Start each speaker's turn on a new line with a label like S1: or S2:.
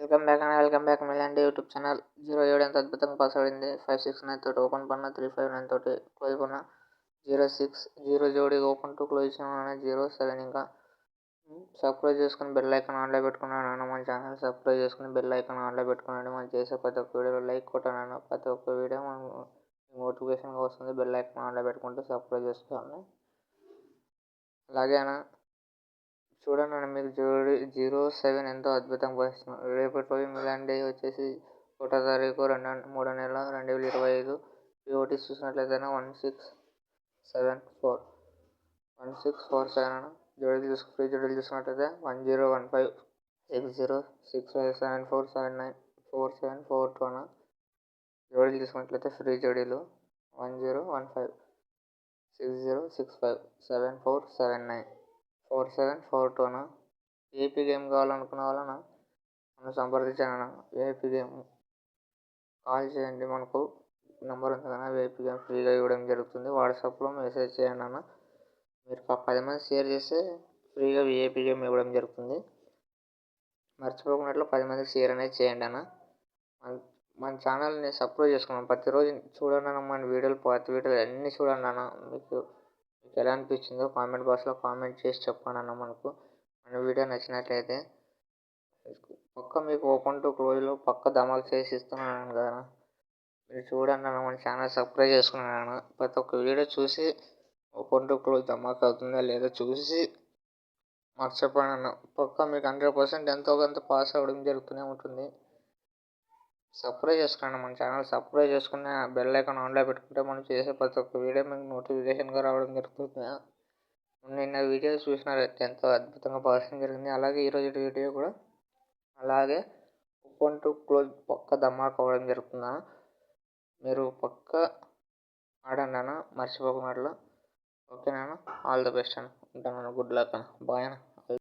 S1: Welcome back మిలాంటి YouTube channel. 07 ఎంత అద్భుతంగా పాస్ అయింది. 569 తోటి ఓపెన్ పన్న, 359 తోటి క్లోజ్ పన్న, 06 0 జోడి ఓపెన్ టు క్లోజ్ 07. ఇంకా సబ్స్క్రైబ్ చేసుకుని బెల్ ఐకాన్ ఆన్లో పెట్టుకున్నాను. మన ఛానల్ సబ్స్క్రైబ్ చేసుకుని బెల్ ఐకాన్ ఆన్లో పెట్టుకున్నాను. మనం చేసే ప్రతి ఒక్క వీడియోలో లైక్ కొట్టాను. ప్రతి ఒక్క వీడియో మనం నోటిఫికేషన్గా వస్తుంది. బెల్ ఐకాన్ ఆన్లో పెట్టుకుంటే సబ్స్క్రైబ్ చేసుకోండి. అలాగే చూడండి మీకు 07 ఎంతో అద్భుతంగా వస్తుంది. రేపటి రోజు మిలాన్ డే వచ్చేసి 1వ తారీఖు 3వ నెల 2025. పిఓటి చూసినట్లయితే 1647 జోడీలు ఫ్రీ జోడీలు చూసినట్లయితే 1015 60674747947442 జోడీలు చూసినట్లయితే ఫ్రీ జోడీలు 1015 606574794742. ఏపీ గేమ్ కావాలనుకున్న వాళ్ళను మనం సంప్రదించాను. ఏపీ గేమ్ కాల్ చేయండి, మనకు నెంబర్ ఉంది కదా. ఏపీ గేమ్ ఫ్రీగా ఇవ్వడం జరుగుతుంది. వాట్సాప్లో మెసేజ్ చేయండి అన్న. మీరు 10 మంది షేర్ చేస్తే ఫ్రీగా ఏపీ గేమ్ ఇవ్వడం జరుగుతుంది. మర్చిపోకున్నట్లు 10 మందికి షేర్ అనేది చేయండి అన్న. మన ఛానల్ని సబ్స్క్రైబ్ చేసుకున్నాం. ప్రతిరోజు చూడండి అన్న, మన వీడియోలు పాత వీడియోలు అన్నీ చూడండి అన్న. మీకు ఎలా అనిపించిందో కామెంట్ బాక్స్లో కామెంట్ చేసి చెప్పండి అన్న. మన వీడియో నచ్చినట్లయితే పక్క మీకు ఓపెన్ టు క్లోజ్లో పక్క ధమాక్ చేసి ఇస్తున్నాను కదా. మీరు చూడండి అన్న, మన ఛానల్ సబ్స్క్రైబ్ చేసుకున్నాను. ప్రతి ఒక్క వీడియో చూసి ఓపెన్ టు క్లోజ్ ధమాక్ అవుతుందా లేదా చూసి మాకు చెప్పండి అన్న. పక్క మీకు 100% ఎంతో కొంత పాస్ అవ్వడం జరుగుతూనే ఉంటుంది. సబ్స్క్రైబ్ చేసుకోండి. మన ఛానల్ సబ్స్క్రైబ్ చేసుకుని బెల్ ఐకాన్ ఆన్లో పెట్టుకుంటే మనం చేసే ప్రతి ఒక్క వీడియో మీకు నోటిఫికేషన్గా రావడం జరుగుతుంది. నిన్న వీడియో చూసినారైతే ఎంతో అద్భుతంగా పాసింగ్ జరిగింది. అలాగే ఈరోజు వీడియో కూడా అలాగే ఓపెన్ టు క్లోజ్ పక్క ధమాక్ అవ్వడం జరుగుతుందా. మీరు పక్క ఆడండి అన్న, మర్చిపోకున్నట్లు. ఓకేనా, ఆల్ ద బెస్ట్ అన్న. ఉంటాను, గుడ్ లక్ అన్న, బాయ్ అన్న.